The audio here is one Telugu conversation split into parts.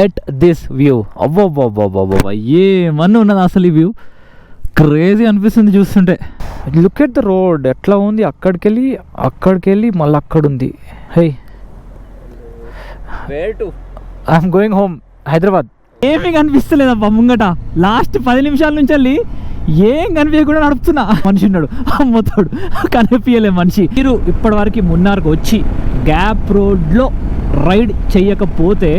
At this view. అబ్బా ఏమన్నా ఉన్నది అసలు ఈ వ్యూ, క్రేజీ అనిపిస్తుంది చూస్తుంటే. లుక్ ఎట్ ద రోడ్ ఎట్లా ఉంది, అక్కడికి వెళ్ళి మళ్ళీ అక్కడ ఉంది. High I'm going home Hyderabad. ఏమీ కనిపిస్తలేదబ్బా ముంగట. లాస్ట్ 10 నిమిషాల నుంచి వెళ్ళి ఏం కనిపించకుండా నడుపుతున్నా. మనిషి ఉన్నాడు అమ్మతోడు, కనిపించలే మనిషి. మీరు ఇప్పటి వరకు మున్నార్కి వచ్చి గ్యాప్ రోడ్లో రైడ్ చెయ్యకపోతే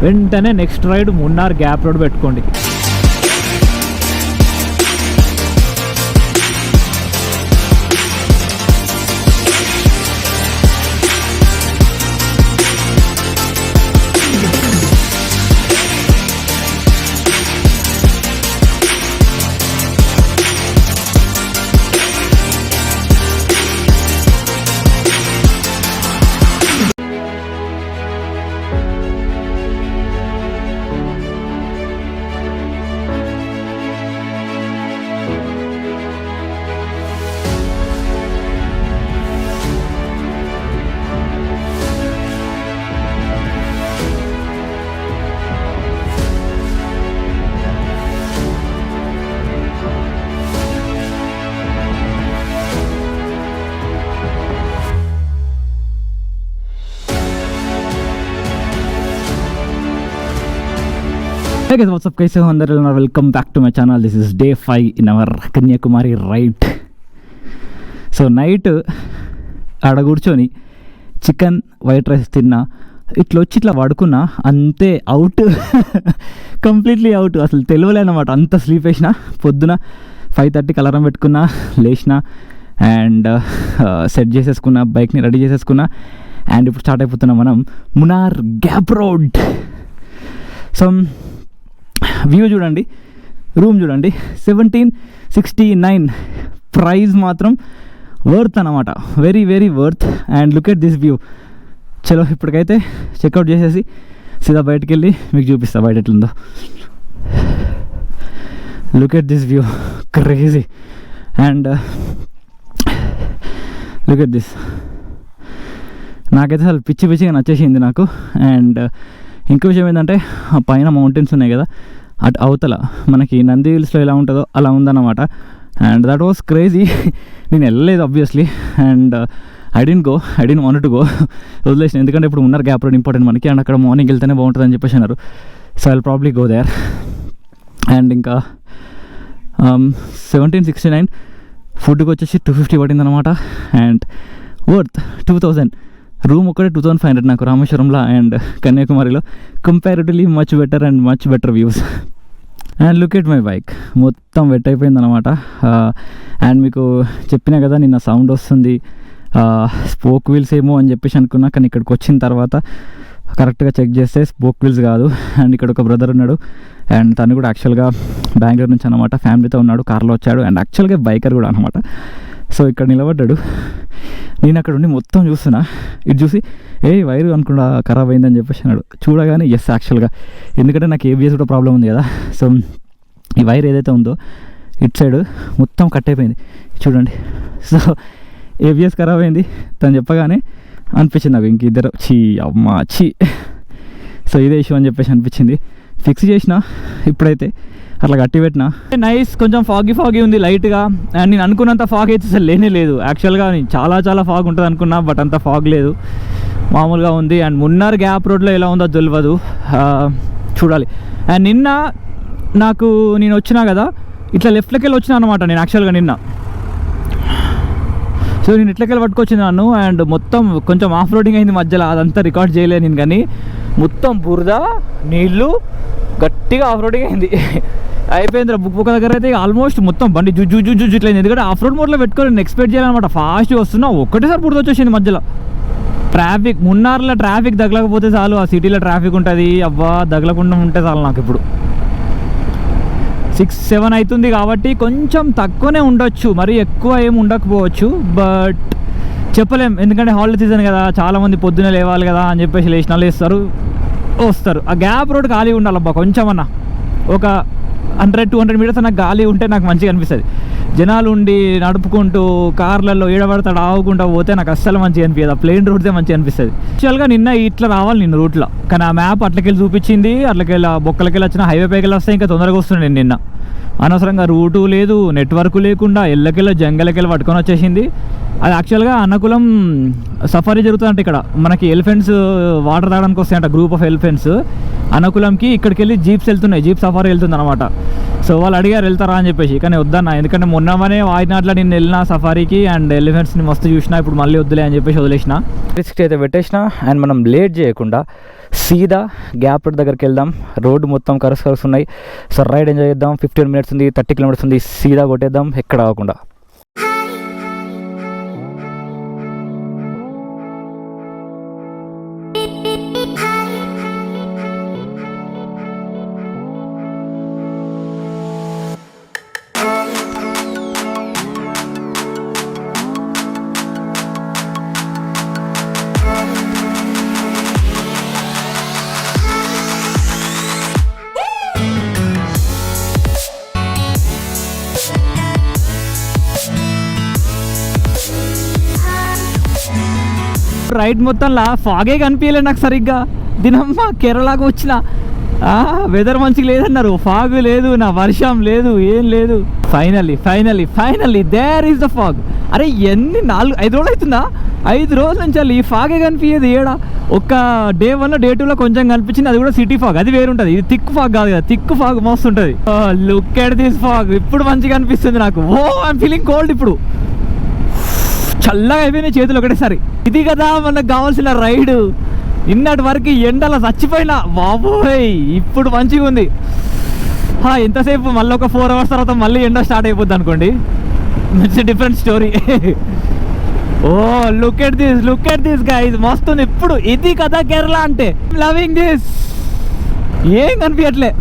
వెంటనే next ride Munnar gap road పెట్టుకోండి. Hey guys, what's up? कैसे हो अंदर? Welcome back to my channel. This is day 5 in our Kanyakumari ride. So night ఆడ కూర్చొని చికెన్ వైట్ రైస్ తిన్నా, ఇట్లా వచ్చి ఇట్లా పడుకున్నా, అంతే అవుట్, కంప్లీట్లీ అవుట్. అసలు తెలియలేనమాట, అంత స్లీప్ వేసిన. పొద్దున 5:30కి అలారం పెట్టుకున్నా, లేచిన అండ్ సెట్ చేసేసుకున్నా, బైక్ని రెడీ చేసేసుకున్నా అండ్ ఇప్పుడు స్టార్ట్ అయిపోతున్నాం మనం Munnar gap road. So view చూడండి, రూమ్ చూడండి, 1769. ప్రైస్ మాత్రం వర్త్ అన్నమాట, very very worth. And look at this view. చలో ఇప్పటికైతే చెక్అవుట్ చేసేసి సీదా బయటకు వెళ్ళి మీకు చూపిస్తా బయట ఎట్లుందో. Look at this view, crazy. And look at this. నాకైతే అసలు పిచ్చిగా నచ్చేసింది నాకు. అండ్ ఇంకో విషయం ఏంటంటే ఆ పైన మౌంటైన్స్ ఉన్నాయి కదా, అటు అవతల మనకి నంది హిల్స్లో ఎలా ఉంటుందో అలా ఉందన్నమాట. And that was crazy. నేను వెళ్ళలేదు obviously, and I don't want to go, వదిలేసిన. ఎందుకంటే ఇప్పుడు ఉన్నారు గ్యాప్ రోడ్ ఇంపార్టెంట్ మనకి, అండ్ అక్కడ మార్నింగ్ వెళ్తేనే బాగుంటుంది అని చెప్పేసి అన్నారు. So I will probably go there. And ఇంకా 1769 ఫుడ్కి వచ్చేసి 250 పడింది అనమాట. And worth 2000. రూమ్ ఒకటే 2500 నాకు రామేశ్వరంలో అండ్ కన్యాకుమారిలో. Comparatively much better and much better views. And look at my bike, మొత్తం వెట్ అయిపోయింది అనమాట. అండ్ మీకు చెప్పినా కదా నిన్న సౌండ్ వస్తుంది, స్పోక్ వీల్స్ ఏమో అని చెప్పేసి అనుకున్నా, కానీ ఇక్కడికి వచ్చిన తర్వాత కరెక్ట్గా చెక్ చేస్తే స్పోక్ వీల్స్ కాదు. అండ్ ఇక్కడ ఒక బ్రదర్ ఉన్నాడు, అండ్ తను కూడా యాక్చువల్గా బెంగళూరు నుంచి అనమాట, ఫ్యామిలీతో ఉన్నాడు, కార్లో వచ్చాడు. అండ్ యాక్చువల్గా బైకర్ కూడా అనమాట. సో ఇక్కడ నిలబడ్డాడు, నేను అక్కడ ఉండి మొత్తం చూస్తున్నా. ఇటు చూసి వైరు అనుకుండా ఖరాబ్ అయిందని చెప్పేసి అన్నాడు. చూడగానే ఎస్ యాక్చువల్గా, ఎందుకంటే నాకు ఏబిఎస్ కూడా ప్రాబ్లం ఉంది కదా. సో ఈ వైర్ ఏదైతే ఉందో ఇటు సైడ్ మొత్తం కట్ అయిపోయింది చూడండి. సో ఏబిఎస్ ఖరాబ్ అయింది తను చెప్పగానే అనిపించింది నాకు, ఇంక ఇద్దరు చీ. సో ఇదే ఇష్యూ అని చెప్పేసి అనిపించింది. ఫిక్స్ చేసిన ఇప్పుడైతే, అట్లా గట్టి పెట్టినా. నైస్, కొంచెం ఫాగీ ఉంది లైట్గా. అండ్ నేను అనుకున్నంత ఫాగ్ అయితే అసలు లేనే లేదు. యాక్చువల్గా నేను చాలా ఫాగ్ ఉంటుంది అనుకున్నా, బట్ అంత ఫాగ్ లేదు, మామూలుగా ఉంది. అండ్ మున్నార్ గ్యాప్ రోడ్లో ఎలా ఉందో తెలియదు, చూడాలి. అండ్ నిన్న నేను వచ్చినా కదా, ఇట్లా లెఫ్ట్లోకి వెళ్ళి వచ్చినా అనమాట నేను యాక్చువల్గా నిన్న. సో నేను ఇట్లకెళ్ళి పట్టుకొచ్చినాను అండ్ మొత్తం కొంచెం ఆఫ్ రోడింగ్ అయింది మధ్యలో, అదంతా రికార్డ్ చేయలేదు నేను. కానీ మొత్తం బురద నీళ్ళు గట్టిగా ఆఫ్ రోడింగ్ అయింది. అయిపోయింది బుక్ దగ్గర అయితే ఆల్మోస్ట్ మొత్తం బండి జుజ్జు ఇట్లయింది. ఎందుకంటే ఆఫ్ రోడ్ మోడ్లో పెట్టుకొని నేను ఎక్స్పెక్ట్ చేయాలన్నమాట. ఫాస్ట్గా వస్తున్నా, ఒక్కటేసారి బురద వచ్చేసింది మధ్యలో. ట్రాఫిక్ మున్నార్లో ట్రాఫిక్ తగలకపోతే చాలు, ఆ సిటీలో ట్రాఫిక్ ఉంటుంది, అబ్బా తగలకుండా ఉంటే చాలు నాకు. ఇప్పుడు 6-7 అవుతుంది కాబట్టి కొంచెం తక్కువనే ఉండొచ్చు, మరి ఎక్కువ ఏమి ఉండకపోవచ్చు, బట్ చెప్పలేం. ఎందుకంటే హాలిడే సీజన్ కదా, చాలామంది పొద్దున్నే లేవాలి కదా అని చెప్పేసి లేస్తారు వస్తారు. ఆ గ్యాప్ రోడ్ ఖాళీ ఉండాలబ్బా కొంచెం అన్న, ఒక 100-200 మీటర్స్ నాకు గాలి ఉంటే నాకు మంచిగా అనిపిస్తుంది. జనాలు ఉండి నడుపుకుంటూ కార్లలో ఈడబడతాడు ఆవుకుంటూ పోతే నాకు అస్సలు మంచిగా అనిపించదు. ఆ ప్లేన్ రూట్దే మంచిగా అనిపిస్తుంది. యాక్చువల్గా నిన్న ఇట్లా రావాలి నిన్న రూట్లో, కానీ ఆ మ్యాప్ అట్లకెళ్ళి చూపించింది. అట్లకెళ్ళి బొక్కలకెళ్ళి వచ్చిన హైవే పైకి వస్తే ఇంకా తొందరగా వస్తుండే. నిన్న అనవసరంగా రూటు లేదు, నెట్వర్క్ లేకుండా ఎల్లకెళ్ళి జంగలకెళ్ళి పట్టుకొని వచ్చేసింది. అది యాక్చువల్గా అన్నకులం సఫారీ జరుగుతుందంట ఇక్కడ. మనకి ఎలిఫెంట్స్ వాటర్ తాగడానికి వస్తాయంట, గ్రూప్ ఆఫ్ ఎలిఫెంట్స్. అన్నకులంకి ఇక్కడికి వెళ్ళి జీప్స్ వెళ్తున్నాయి, జీప్ సఫారీ వెళ్తుంది అనమాట. సో వాళ్ళు అడిగారు వెళ్తారా అని చెప్పేసి, కానీ వద్దన్నా, ఎందుకంటే మొన్ననే వాయినాట్లో నేను వెళ్ళిన సఫారీకి అండ్ ఎలిఫెంట్స్ని మస్తు చూసినా, ఇప్పుడు మళ్ళీ వద్దులే అని చెప్పేసి వదిలేసిన. రిస్క్ అయితే పెట్టేసిన. అండ్ మనం లేట్ చేయకుండా సీదా గ్యాప్ రోడ్ దగ్గరికి వెళ్దాం. రోడ్డు మొత్తం కరుసు ఉన్నాయి. సో రైడ్ ఎంజాయ్ చేద్దాం. 15 minutes ఉంది, 30 kilometers ఉంది. సీదా కొట్టేద్దాం ఎక్కడ ఆగకుండా. రైడ్ మొత్తంలో ఫాగే కనిపించలేదు నాకు సరిగ్గా. దినమ్మ కేరళకు వచ్చిన వెదర్ మంచిగా లేదన్నారు, ఫాగ్ లేదు, నా వర్షం లేదు, ఏం లేదు. Finally there is the fog. అరే ఎన్ని 4-5 రోజులు అవుతుందా? 5 రోజుల నుంచి ఈ ఫాగే కనిపించేది ఏడా. ఒక్క డే 1 డే 2 కొంచెం కనిపించింది, అది కూడా సిటీ ఫాగ్, అది వేరుంటుంది. ఇది థిక్ ఫాగ్ కాదు కదా, థిక్ ఫాగ్ మస్తుంటుంది. Look at this fog. ఇప్పుడు మంచిగా అనిపిస్తుంది నాకు. I'm feeling cold. ఇప్పుడు చల్లగా అయిపోయినాయి చేతులు ఒకటేసారి. ఇది కదా మనకు కావాల్సిన రైడ్. ఇన్నటి వరకు ఎండలో చచ్చిపోయినా బాబోయ్, ఇప్పుడు మంచిగా ఉంది. ఎంతసేపు మళ్ళీ ఒక 4 hours తర్వాత మళ్ళీ ఎండ స్టార్ట్ అయిపోద్ది అనుకోండి, మంచి different story. Look at this guys, మస్తుంది. ఇప్పుడు ఇది కదా కేరళ అంటే. Loving this. ఏం కనిపించట్లే.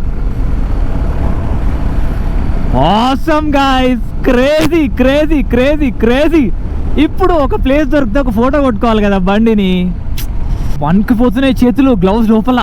Awesome guys, crazy. ఇప్పుడు ఒక ప్లేస్ దొరికితే ఒక ఫోటో కొట్టుకోవాలి కదా బండిని. వణికిపోతున్నాయి చేతులు, గ్లౌజ్ లోపల.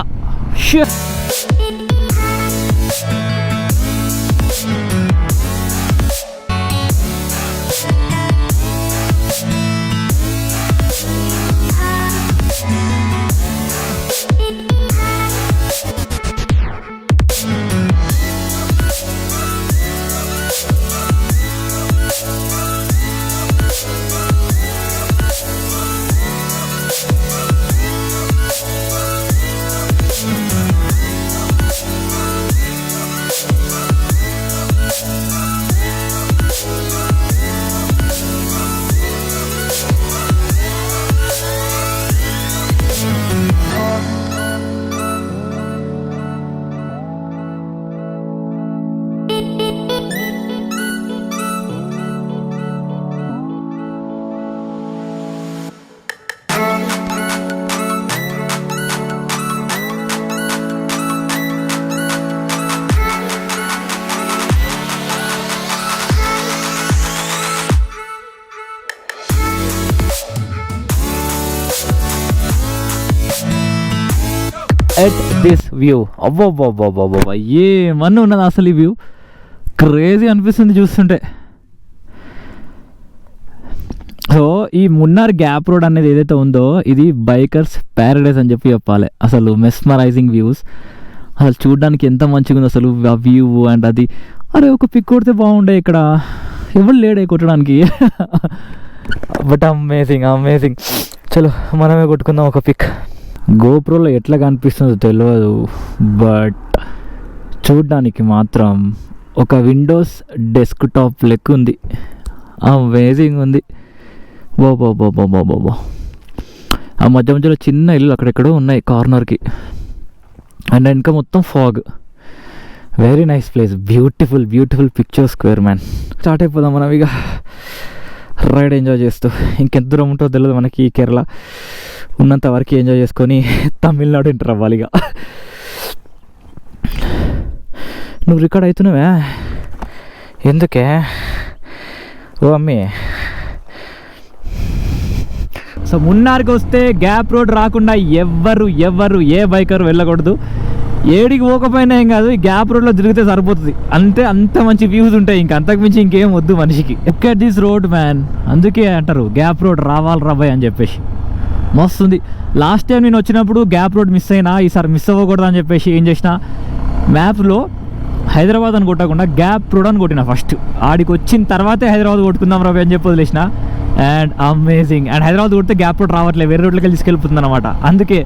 At this view. అబ్బబ్బబ్బబ్బబ్బ, ఏమన్నా ఉన్నది అసలు. ఈ వ్యూ క్రేజీ అనిపిస్తుంది చూస్తుంటే. సో ఈ మున్నార్ గ్యాప్ రోడ్ అనేది ఏదైతే ఉందో, ఇది బైకర్స్ ప్యారడైజ్ అని చెప్పాలి. అసలు మెస్మరైజింగ్ వ్యూస్. అసలు చూడడానికి ఎంత మంచిగా ఉంది అసలు ఆ వ్యూ. అండ్ అది, అరే ఒక పిక్ కొడితే బాగుండే. ఇక్కడ ఎవరు లేడే కొట్టడానికి. But amazing. చలో మనమే కొట్టుకుందాం ఒక పిక్. గోప్రోలో ఎట్లా కనిపిస్తుందో తెలియదు, బట్ చూడ్డానికి మాత్రం ఒక విండోస్ డెస్క్టాప్ లెక్క ఉంది. అమేజింగ్ ఉంది. బాబా. ఆ మధ్యలో చిన్న ఇల్లు అక్కడెక్కడో ఉన్నాయి కార్నర్కి. అండ్ ఇంకా మొత్తం fog. Very nice place. Beautiful picture square man. Start అయిపోదాం మనం ఇక రైడ్ ఎంజాయ్ చేస్తూ. ఇంకెంత దూరం ఉంటుందో తెలియదు మనకి. కేరళ ఉన్నంత వరకు ఎంజాయ్ చేసుకొని తమిళనాడు ఎంటర్ అవ్వాలి. ఇక నువ్వు రికార్డ్ అవుతున్నావే ఎందుకే? ఓ అమ్మి. సో మున్నార్కి వస్తే గ్యాప్ రోడ్ రాకుండా ఎవ్వరు ఏ బైకర్ వెళ్ళకూడదు. ఏడికి పోకపోయినా ఏం కాదు, ఈ గ్యాప్ రోడ్లో తిరిగితే సరిపోతుంది అంతే. అంత మంచి వ్యూస్ ఉంటాయి, ఇంకా అంతకుమించి ఇంకేం వద్దు మనిషికి. Look at this road man. అందుకే అంటారు గ్యాప్ రోడ్ రావాలి రాబాయ్ అని చెప్పేసి. మస్తుంది. లాస్ట్ టైం నేను వచ్చినప్పుడు గ్యాప్ రోడ్ మిస్ అయినా, ఈసారి మిస్ అవ్వకూడదు అని చెప్పేసి ఏం చేసిన, మ్యాప్లో హైదరాబాద్ అని కొట్టకుండా గ్యాప్ రోడ్ అని కొట్టిన. ఫస్ట్ ఆడికి వచ్చిన తర్వాతే హైదరాబాద్ కొట్టుకుందాం రాబాయ్ అని చెప్పి వదిలేసిన. And amazing. అండ్ హైదరాబాద్ కొడితే గ్యాప్ రోడ్ రావట్లేదు, వేరే రోడ్లకి తీసుకెళ్ళిపోతుంది అనమాట. అందుకే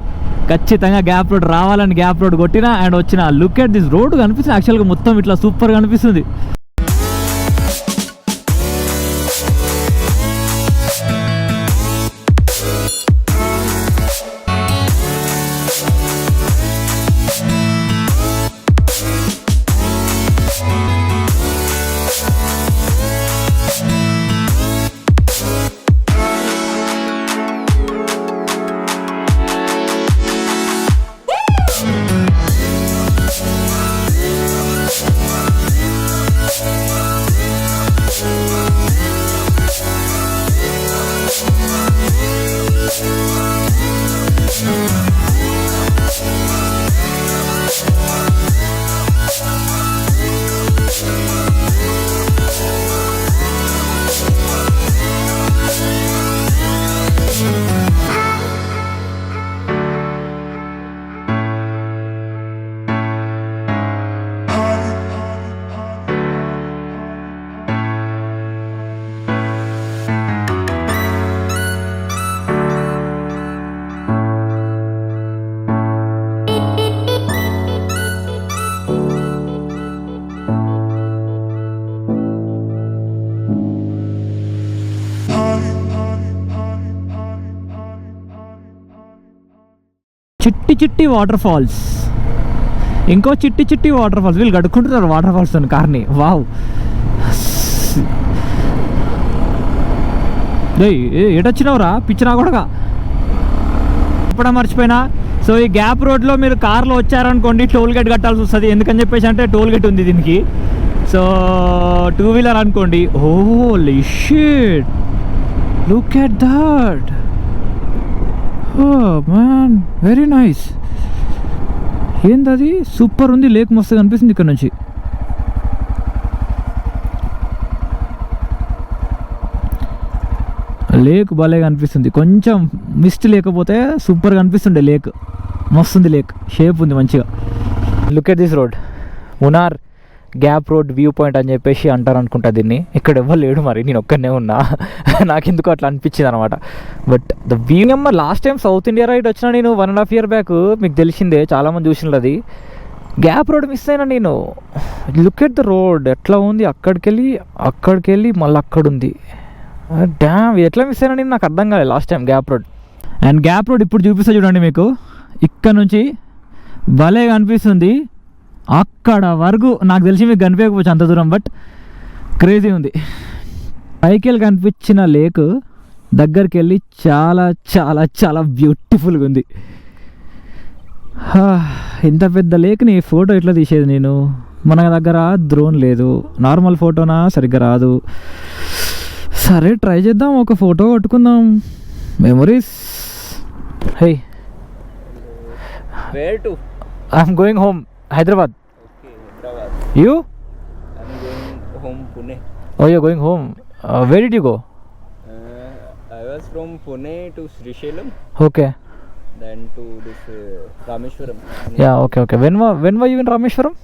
ఖచ్చితంగా గ్యాప్ రోడ్ రావాలని గ్యాప్ రోడ్ కొట్టినా అండ్ వచ్చిన. లుక్ ఎట్ దిస్ రోడ్ కనిపిస్తుంది యాక్చువల్గా మొత్తం ఇట్లా సూపర్గా కనిపిస్తుంది. చిట్టి చిట్టి వాటర్ ఫాల్స్, ఇంకో చిట్టి చిట్టి వాటర్ ఫాల్స్. వీళ్ళు గడుక్కుంటున్నారు వాటర్ ఫాల్స్ అని కార్ని. వావ్. ఎటొచ్చినావురా పిచ్చినా కూడా ఇప్పుడు మర్చిపోయినా. సో ఈ గ్యాప్ రోడ్లో మీరు కార్లో వచ్చారనుకోండి టోల్ గేట్ కట్టాల్సి వస్తుంది. ఎందుకని చెప్పేసి అంటే టోల్ గేట్ ఉంది దీనికి. సో 2 వీలర్ అనుకోండి. Holy shit, look at that. Oh man, very nice. ఏందది, సూపర్ ఉంది. లేక్ మస్తు కనిపిస్తుంది ఇక్కడ నుంచి. లేక్ భలే కనిపిస్తుంది. కొంచెం మిస్ట్ లేకపోతే సూపర్గా కనిపిస్తుండే లేక్. మస్తుంది లేక్, షేప్ ఉంది మంచిగా. Look at this road. Munnar gap road view point అని చెప్పేసి అంటారు అనుకుంటా దీన్ని. ఇక్కడ ఎవ్వరు లేడు, మరి నేను ఒక్కనే ఉన్నా. నాకెందుకు అట్లా అనిపించింది అనమాట. But the view number last time South India ride వచ్చినా నేను 1.5 year బ్యాక్. మీకు తెలిసిందే, చాలామంది చూసినది. అది గ్యాప్ రోడ్ మిస్ అయినా నేను. లుక్ ఎట్ ద రోడ్ ఎట్లా ఉంది. అక్కడికి వెళ్ళి మళ్ళీ అక్కడ ఉంది. డ్యామ్, ఎట్లా మిస్ అయినా నేను, నాకు అర్థం కాలేదు last time gap road. And gap road ఇప్పుడు చూపిస్తా చూడండి మీకు. ఇక్కడ నుంచి భలే కనిపిస్తుంది. అక్కడ వరకు నాకు తెలిసి మీకు కనిపించకపోవచ్చు అంత దూరం, బట్ క్రేజీ ఉంది. పైకి వెళ్ళి కనిపించిన లేక్ దగ్గరికి వెళ్ళి చాలా చాలా చాలా బ్యూటిఫుల్గా ఉంది. ఇంత పెద్ద లేక్ని ఫోటో ఎట్లా తీసేది నేను. మన దగ్గర డ్రోన్ లేదు, నార్మల్ ఫోటోనా సరిగ్గా రాదు. సరే ట్రై చేద్దాం, ఒక ఫోటో కొట్టుకుందాం, memories. Hey, Where to? I'm going home, Hyderabad. Okay, Hyderabad. You? I'm going home, Pune. Oh, you're going home. Where did you go? I was from Pune to Srisailam, Okay. then to this Rameshwaram. Yeah, okay. When were you in Rameshwaram?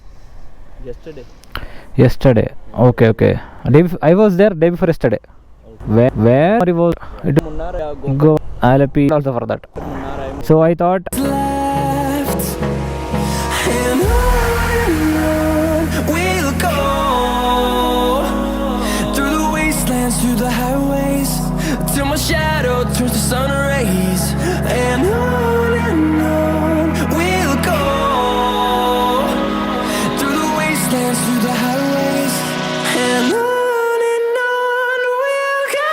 Yesterday. Okay. I was there day before yesterday. Okay. Where you was? Munnar, Go. I'll pay also for that. Munnar, I'm So I thought. And on we'll go, through the wastelands, through the highways, till my shadow turns to sun rays. And on we'll go, through the wastelands, through the highways. And on we'll go.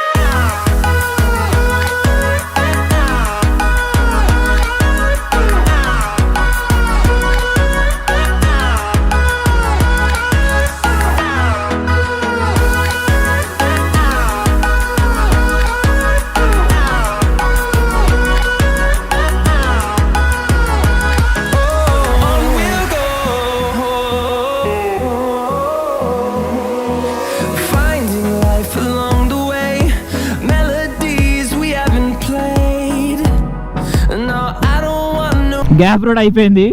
Gap road అయిపోయింది.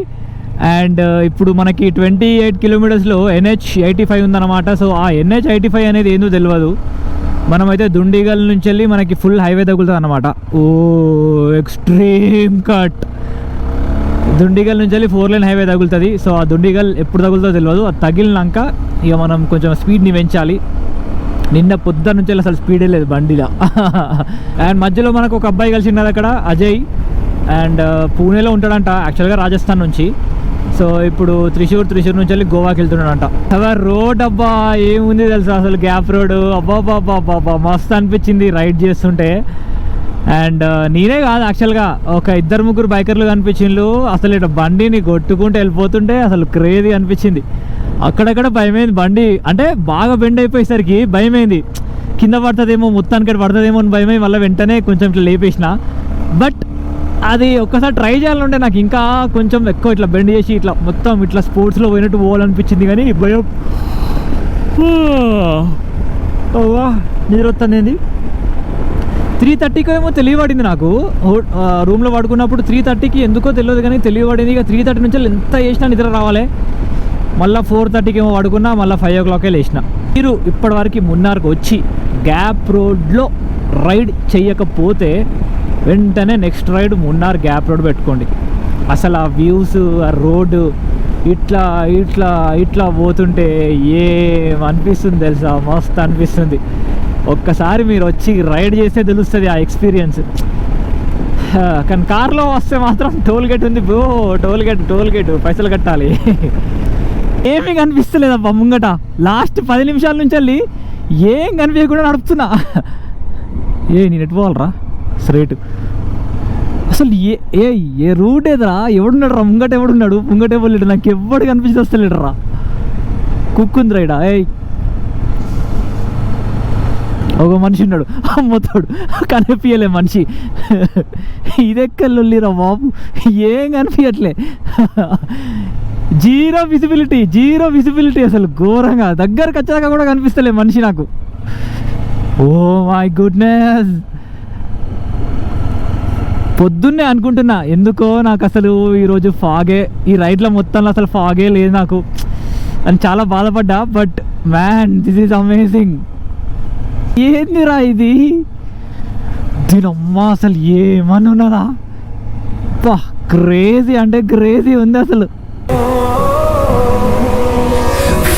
అండ్ ఇప్పుడు మనకి 28 కిలోమీటర్స్లో NH85 ఉందన్నమాట. సో ఆ NH85 అనేది ఏందో తెలియదు. మనమైతే దుండిగల్ నుంచి వెళ్ళి మనకి ఫుల్ హైవే తగులుతుంది అన్నమాట. ఓ ఎక్స్ట్రీమ్ కట్. దుండిగల్ నుంచి వెళ్ళి 4 లేన్ హైవే తగులుతుంది. సో ఆ దుండిగల్ ఎప్పుడు తగులుతుందో తెలియదు. అది తగిలినాక ఇక మనం కొంచెం స్పీడ్ని పెంచాలి. నిన్న పొద్దున్న నుంచి అసలు స్పీడే లేదు బండిలో. అండ్ మధ్యలో మనకు ఒక అబ్బాయి కలిసినది అక్కడ, అజయ్. అండ్ పూణేలో ఉంటాడంట యాక్చువల్గా, రాజస్థాన్ నుంచి. సో ఇప్పుడు త్రిశూర్ నుంచి వెళ్ళి గోవాకి వెళ్తున్నాడంట. రోడ్ అబ్బా ఏముంది తెలుసా అసలు, గ్యాప్ రోడ్. అబ్బా మస్తు అనిపించింది రైడ్ చేస్తుంటే. అండ్ నేనే కాదు యాక్చువల్గా, ఒక 2-3 బైకర్లు కనిపించిండ్రు. అసలు ఇట్లా బండిని కొట్టుకుంటూ వెళ్ళిపోతుంటే అసలు క్రేజీ అనిపించింది. అక్కడక్కడ భయమైంది, బండి అంటే బాగా బెండ్ అయిపోయేసరికి భయమైంది, కింద పడుతుందేమో, మొత్తానికి పడుతుందేమో అని భయమై మళ్ళీ వెంటనే కొంచెం ఇట్లా లేపేసిన. బట్ అది ఒక్కసారి ట్రై చేయాలంటే నాకు ఇంకా కొంచెం ఎక్కువ ఇట్లా బెండ్ చేసి ఇట్లా మొత్తం ఇట్లా స్పోర్ట్స్లో పోయినట్టు పోవాలనిపించింది. కానీ భయం, నిద్ర వస్తుంది. 3:30కి ఏమో తెలియబడింది నాకు, రూమ్లో పడుకున్నప్పుడు 3:30కి ఎందుకో తెలియదు కానీ తెలియబడింది. ఇక 3:30 నుంచి ఎంత చేసినా నిద్ర రావాలి. మళ్ళీ 4:30కి ఏమో పడుకున్నా, మళ్ళీ 5 o'clockకే లేచిన. మీరు ఇప్పటివరకు మున్నార్కి వచ్చి గ్యాప్ రోడ్లో రైడ్ చేయకపోతే వెంటనే next ride Munnar gap road పెట్టుకోండి. అసలు ఆ వ్యూస్, ఆ రోడ్డు ఇట్లా ఇట్లా ఇట్లా పోతుంటే ఏమనిపిస్తుంది తెలుసా, మస్తు అనిపిస్తుంది. ఒక్కసారి మీరు వచ్చి రైడ్ చేస్తే తెలుస్తుంది ఆ ఎక్స్పీరియన్స్. కానీ కార్లో వస్తే మాత్రం టోల్ గేట్ ఉంది బ్రో, టోల్ గేట్ పైసలు కట్టాలి. ఏమీ కనిపిస్తలేదబ్బా ముంగట. లాస్ట్ 10 నిమిషాల నుంచి వెళ్ళి ఏం కనిపించకుండా నడుపుతున్నా. నేను ఎటు పోవాలరా స్ట్రైట్. అసలు ఏ రూట్ ఏదరా, ఎవడున్నాడు రా ముంగట, ఎవడున్నాడు ముంగట, ఎవరు నాకు ఎవడు కనిపించి వస్తలేడరా. కుక్కుంది రైడా. ఒక మనిషి ఉన్నాడు, అమ్మతాడు కనిపించలే మనిషి. ఇదెక్కల్లిరా బాబు, ఏం కనిపించట్లే. జీరో విజిబిలిటీ అసలు ఘోరంగా. దగ్గరకు వచ్చాక కూడా కనిపిస్తలే మనిషి నాకు. Oh my goodness. పొద్దున్నే అనుకుంటున్నా ఎందుకో నాకు అసలు ఈరోజు ఫాగే, ఈ రైడ్లో మొత్తంలో అసలు ఫాగే లేదు నాకు అని చాలా బాధపడ్డా. But man, this is amazing. ఏందిరా ఇది, దీనమ్మ అసలు ఏమని ఉన్నదా. క్రేజీ అంటే క్రేజీ ఉంది అసలు.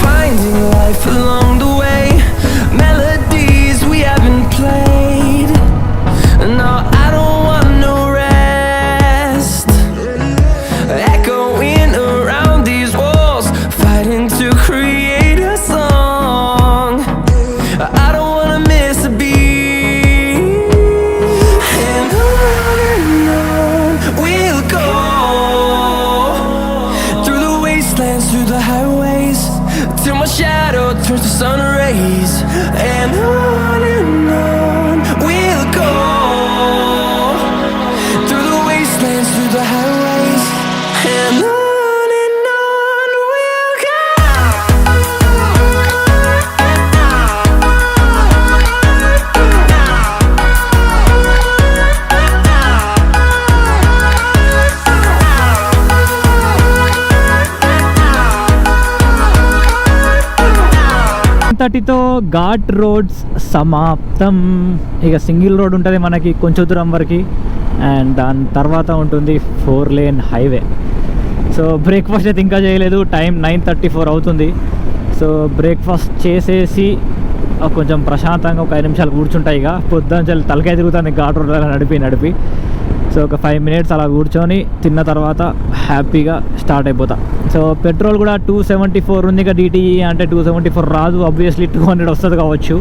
Finding life along the way, melodies we haven't played. No, I don't want no rest. Echoing around these walls, fighting to create a song. I don't wanna miss a beat. And on we'll go, through the wastelands, through the highways, till my shadow turns to sun rays. And on we'll go, through the wastelands, through the highways. And on we'll go. అంతటితో ఘాట్ రోడ్స్ సమాప్తం. ఇక సింగిల్ రోడ్ ఉంటుంది మనకి కొంచెం దూరం వరకు, అండ్ దాని తర్వాత ఉంటుంది 4 లేన్ హైవే. సో బ్రేక్ఫాస్ట్ అయితే ఇంకా చేయలేదు, టైం 9:34 అవుతుంది. సో బ్రేక్ఫాస్ట్ చేసేసి కొంచెం ప్రశాంతంగా ఒక 5 నిమిషాలు కూర్చుంటాయి. ఇక పొద్దున తలకాయ తిరుగుతుంది ఘాట్ రోడ్ నడిపి. సో ఒక 5 minutes అలా కూర్చొని తిన్న తర్వాత హ్యాపీగా స్టార్ట్ అయిపోతా. సో పెట్రోల్ కూడా 274 ఉంది. ఇక DTE అంటే 274 రాదు, ఆబ్వియస్లీ 200 వస్తుంది కావచ్చు.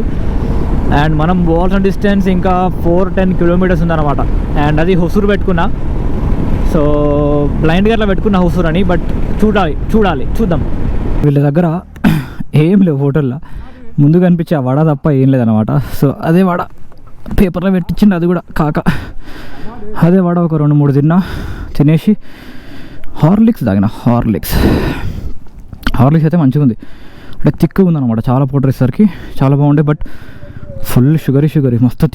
అండ్ మనం పోవాల్సిన డిస్టెన్స్ ఇంకా 410 kilometers ఉందన్నమాట. అండ్ అది హొసూరు పెట్టుకున్నా. సో బ్లైండ్గా అట్లా పెట్టుకున్నా హొసూరు అని. బట్ చూద్దాం. వీళ్ళ దగ్గర ఏం లేవు హోటల్లో, ముందు కనిపించే ఆ వడ తప్ప ఏం లేదన్నమాట. సో అదే వడ పేపర్లో పెట్టించింది, అది కూడా కాక అదే వడ ఒక 2-3 తినేసి హార్లిక్స్ తాగిన. హార్లిక్స్ అయితే మంచిగా ఉంది, అంటే థిక్గా ఉందన్నమాట. చాలా పౌడర్ వేసేసరికి చాలా బాగుండే. బట్ ఫుల్ షుగరీ మస్తు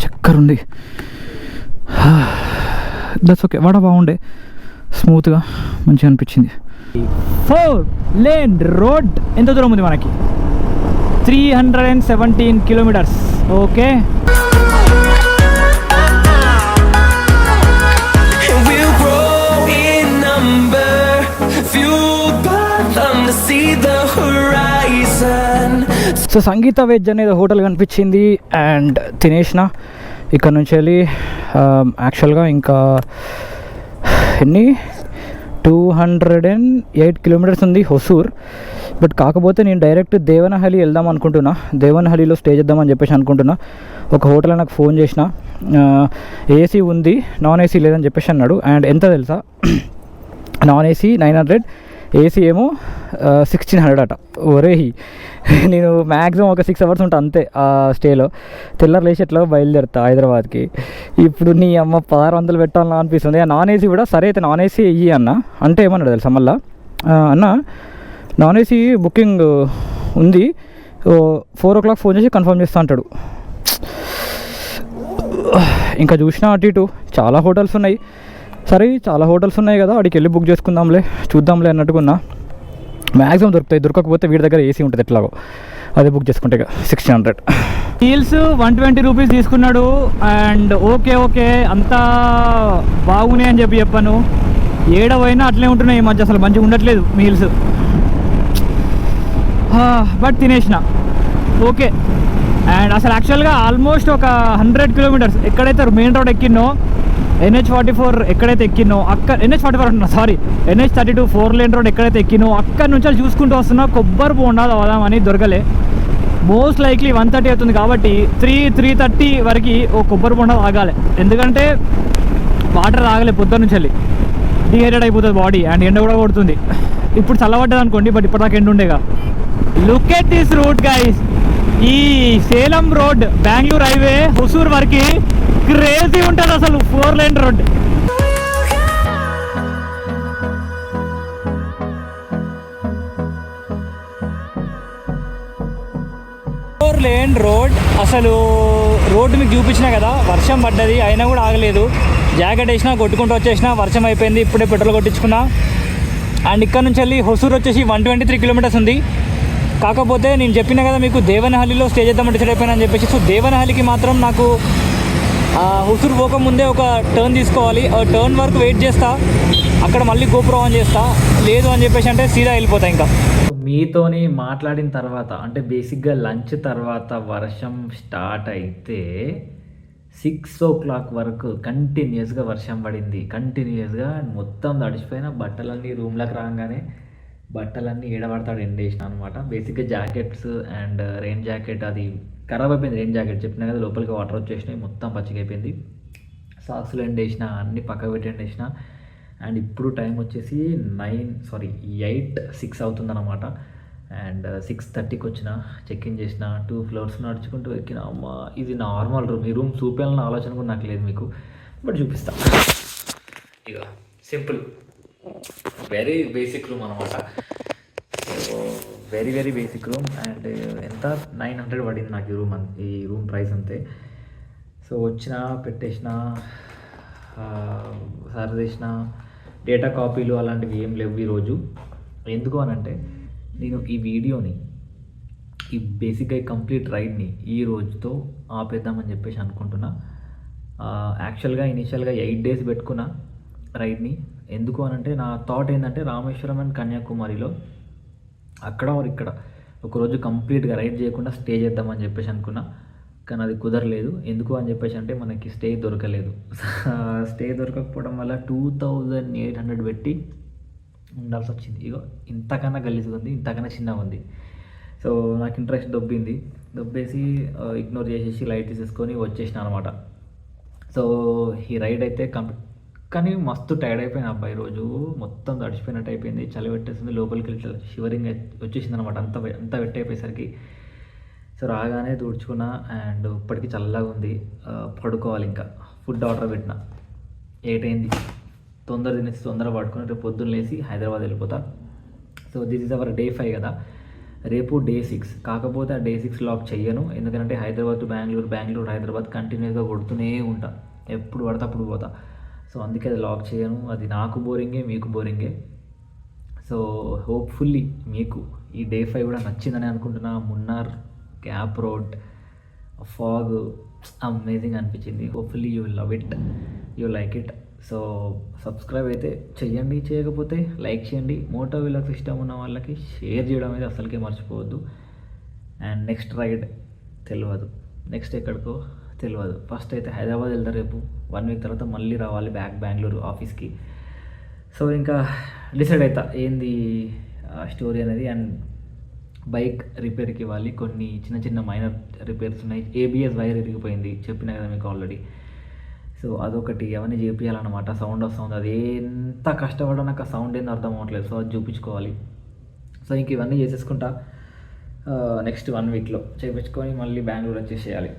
చక్కెర ఉంది. That's okay. వడ బాగుండే. స్మూత్గా మంచిగా అనిపించింది. 4 లేన్ రోడ్ ఎంత దూరం ఉంది మనకి? 317 kilometres. Okay, We'll grow in number, fueled by them to see the horizon. So Sangeetha veg అనేది హోటల్ కనిపించింది అండ్ తినేసిన. ఇక్కడ నుంచి వెళ్ళి యాక్చువల్గా ఇంకా ఎన్ని 208 కిలోమీటర్స్ ఉంది హొసూర్. బట్ కాకపోతే నేను డైరెక్ట్ దేవనహల్లి వెళ్దాం అనుకుంటున్నా. దేవనహల్లిలో స్టే చేద్దామని చెప్పేసి అనుకుంటున్నా. ఒక హోటల్ నాకు ఫోన్ చేసిన, ఏసీ ఉంది నాన్ ఏసీ లేదని చెప్పేసి అన్నాడు. అండ్ ఎంత తెలుసా, నాన్ ఏసీ 900, ఏసీ ఏమో 1600 అట. ఒరే నేను మ్యాక్సిమం ఒక 6 అవర్స్ ఉంటా అంతే ఆ స్టేలో. తెల్లారు లేచి ఎట్లా బయలుదేరుతా హైదరాబాద్కి. ఇప్పుడు నీ అమ్మ 1600 పెట్టాలన్నా అనిపిస్తుంది. ఆ నాన్ ఏసీ కూడా సరే అయితే నాన్ ఏసీ ఇయ్యి అన్న అంటే ఏమన్నాడు తెలుసా మళ్ళా, అన్న నాన్ ఏసీ బుకింగ్ ఉంది 4 o'clock ఫోన్ చేసి కన్ఫర్మ్ చేస్తా అంటాడు. ఇంకా చూసినా అటు ఇటు చాలా హోటల్స్ ఉన్నాయి. సరే చాలా హోటల్స్ ఉన్నాయి కదా, అడికి వెళ్ళి బుక్ చేసుకుందాంలే చూద్దాంలే అన్నట్టుకున్నా. మ్యాక్సిమం దొరుకుతాయి, దొరకకపోతే వీడి దగ్గర ఏసీ ఉంటుంది ఎట్లాగో, అదే బుక్ చేసుకుంటే 1600. హీల్స్ 120 రూపీస్ తీసుకున్నాడు. అండ్ ఓకే అంతా బాగున్నాయి అని చెప్పాను. ఏడవైనా అట్లే ఉంటున్నాయి ఈ మధ్య, అసలు మంచిగా ఉండట్లేదు మీల్స్. బట్ తినేసిన ఓకే. అండ్ అసలు యాక్చువల్గా ఆల్మోస్ట్ ఒక 100 కిలోమీటర్స్ ఎక్కడైతే మెయిన్ రోడ్ ఎక్కినో, NH44 ఎక్కడైతే ఎక్కినో అక్కడ, NH44 అంటున్నా సారీ, NH32 4 లేన్ రోడ్ ఎక్కడైతే ఎక్కినో అక్కడ నుంచి చూసుకుంటూ వస్తున్నా. కొబ్బరి బోండా వదామని దొరకలే. మోస్ట్ లైక్లీ 1:30 అవుతుంది కాబట్టి 3:30 వరకు ఓ కొబ్బరి బోండా తాగాలి. ఎందుకంటే వాటర్ తాగలే పొద్దున్న నుంచి వెళ్ళి, డిహైడ్రేట్ అయిపోతుంది బాడీ. అండ్ ఎండ కూడా కొడుతుంది. ఇప్పుడు చల్లబడ్డది అనుకోండి, బట్ ఇప్పటిదాకా ఎండ ఉండేగా. Look at this route guys. ఈ సేలం రోడ్ బెంగళూరు హైవే హొసూర్ వరకు క్రేజీ ఉంటుంది అసలు. 4 లేన్ రోడ్. 4 lane road. అసలు రోడ్డు మీకు చూపించినా కదా, వర్షం పడ్డది అయినా కూడా ఆగలేదు. జాకెట్ వేసినా కొట్టుకుంటూ వచ్చేసిన, వర్షం అయిపోయింది. ఇప్పుడే పెట్రోల్ కొట్టించుకున్నా. అండ్ ఇక్కడ నుంచి వెళ్ళి హొసూర్ వచ్చేసి 123 కిలోమీటర్స్ ఉంది. కాకపోతే నేను చెప్పినా కదా మీకు దేవనహల్లిలో స్టే చేద్దామంటే డిసైడ్ అయిపోయినా అని చెప్పేసి. సో దేవనహల్లికి మాత్రం నాకు హొసూర్ పోకముందే ఒక టర్న్ తీసుకోవాలి. ఆ టర్న్ వరకు వెయిట్ చేస్తా, అక్కడ మళ్ళీ గోపురం ఆన్ చేస్తా. లేదు అని చెప్పేసి అంటే సీదా వెళ్ళిపోతా. ఇంకా మీతోని మాట్లాడిన తర్వాత అంటే బేసిక్గా లంచ్ తర్వాత వర్షం స్టార్ట్ అయితే 6 o'clock వరకు కంటిన్యూస్గా వర్షం పడింది. కంటిన్యూస్గా మొత్తం తడిచిపోయిన బట్టలన్నీ రూమ్లోకి రాగానే బట్టలన్నీ ఏడబడతాడు ఎండేసిన అనమాట. బేసిక్గా జాకెట్స్ అండ్ రెయిన్ జాకెట్ అది ఖరాబ్ అయిపోయింది. రెయిన్ జాకెట్ చెప్పినా కదా, లోపలికి వాటర్ వచ్చేసినాయి, మొత్తం పచ్చిగా అయిపోయింది. సాక్స్లు ఎండేసిన, అన్నీ పక్క పెట్టి ఎండేసిన. అండ్ ఇప్పుడు టైం వచ్చేసి 8:06 అవుతుందన్నమాట. అండ్ 6:30కి వచ్చిన, చెక్ ఇన్ చేసిన, 2 floors నడుచుకుంటూ ఎక్కిన. అమ్మ ఇది నార్మల్ రూమ్. ఈ రూమ్ చూపించాలన్న ఆలోచన కూడా నాకు లేదు మీకు, బట్ చూపిస్తా. ఇక సింపుల్ వెరీ బేసిక్ రూమ్ అనమాట. So very basic room. And ఎంత 900 పడింది నాకు ఈ రూమ్ ప్రైస్ అంతే. సో వచ్చిన, పెట్టేసిన, సర్దేసిన. డేటా కాపీలు అలాంటివి ఏం లేవు ఈరోజు. ఎందుకు అనంటే నేను ఈ వీడియోని, ఈ బేసిక్గా ఈ కంప్లీట్ రైడ్ని ఈ రోజుతో ఆపేద్దామని చెప్పేసి అనుకుంటున్నా. యాక్చువల్గా ఇనిషియల్గా 8 days పెట్టుకున్నా రైడ్ని. ఎందుకు అనంటే నా థాట్ ఏంటంటే రామేశ్వరం అండ్ కన్యాకుమారిలో అక్కడ ఇక్కడ ఒకరోజు కంప్లీట్గా రైడ్ చేయకుండా స్టే చేద్దామని చెప్పేసి అనుకున్నా. కానీ అది కుదరలేదు. ఎందుకు అని చెప్పేసి అంటే మనకి స్టే దొరకలేదు. స్టే దొరకకపోవడం వల్ల 2800 పెట్టి ఉండాల్సి వచ్చింది. ఇగో ఇంతకన్నా గలీజ్గా ఉంది, ఇంతకన్నా చిన్నగా ఉంది. సో నాకు ఇంట్రెస్ట్ దొబ్బేసి ఇగ్నోర్ చేసేసి లైట్ తీసేసుకొని వచ్చేసిన అనమాట. సో ఈ రైడ్ అయితే కానీ మస్తు టైర్డ్ అయిపోయిన అబ్బాయి. రోజు మొత్తం తడిచిపోయినట్టు అయిపోయింది, చలి పెట్టేసింది, లోపలికి వెళ్ళి షివరింగ్ వచ్చేసింది అనమాట. అంత వెట్ అయిపోయేసరికి. సో రాగానే తుడుచుకున్నా. అండ్ ఇప్పటికి చల్లగా ఉంది, పడుకోవాలి. ఇంకా ఫుడ్ ఆర్డర్ పెట్టిన, 8 అయింది. తొందర తినేసి తొందర పడుకుని రేపు పొద్దున్న లేసి హైదరాబాద్ వెళ్ళిపోతా. So this is our Day 5 కదా. రేపు Day 6. కాకపోతే ఆ Day 6 లాక్ చెయ్యను, ఎందుకంటే హైదరాబాద్ టు బెంగళూరు, హైదరాబాద్ కంటిన్యూస్గా కొడుతూనే ఉంటా. ఎప్పుడు పడితే అప్పుడు పోతా. సో అందుకే అది లాక్ చేయను. అది నాకు బోరింగే, మీకు బోరింగే. సో హోప్ఫుల్లీ మీకు ఈ డే 5 కూడా నచ్చిందని అనుకుంటున్నా. Munnar gap road fog amazing అనిపించింది. Hopefully you love it, you like it. So subscribe అయితే చెయ్యండి, చేయకపోతే లైక్ చేయండి. మోటో వీళ్ళకి ఇష్టం ఉన్న వాళ్ళకి షేర్ చేయడం అయితే అసలుకే మర్చిపోవద్దు. అండ్ నెక్స్ట్ రైడ్ తెలియదు, నెక్స్ట్ ఎక్కడికో తెలియదు. ఫస్ట్ అయితే హైదరాబాద్ వెళ్తా రేపు, 1 వీక్ తర్వాత మళ్ళీ రావాలి బ్యాక్ బెంగళూరు ఆఫీస్కి. సో ఇంకా డిసైడ్ అవుతా ఏంది స్టోరీ అనేది. అండ్ బైక్ రిపేర్కి ఇవ్వాలి, కొన్ని చిన్న చిన్న మైనర్ రిపేర్స్ ఉన్నాయి. ఏబిఎస్ వైర్ ఇరిగిపోయింది, చెప్పిన కదా మీకు ఆల్రెడీ. సో అదొకటి, అవన్నీ చేపించాలన్నమాట. సౌండ్ వస్తుంది, అది ఎంత కష్టపడ్డా నాకు ఆ సౌండ్ ఏందో అర్థం అవ్వట్లేదు. సో అది చూపించుకోవాలి. సో ఇంక ఇవన్నీ చేసేసుకుంటా నెక్స్ట్ 1 వీక్లో చేయించుకొని మళ్ళీ బెంగళూరు వచ్చేసేయాలి.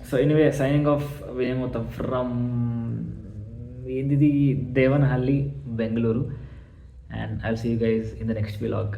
సో ఎనీవే సైనింగ్ ఆఫ్ వేమోత ఫ్రమ్ ఏంది Devanahalli, Bengaluru. And I'll see you guys in the next vlog.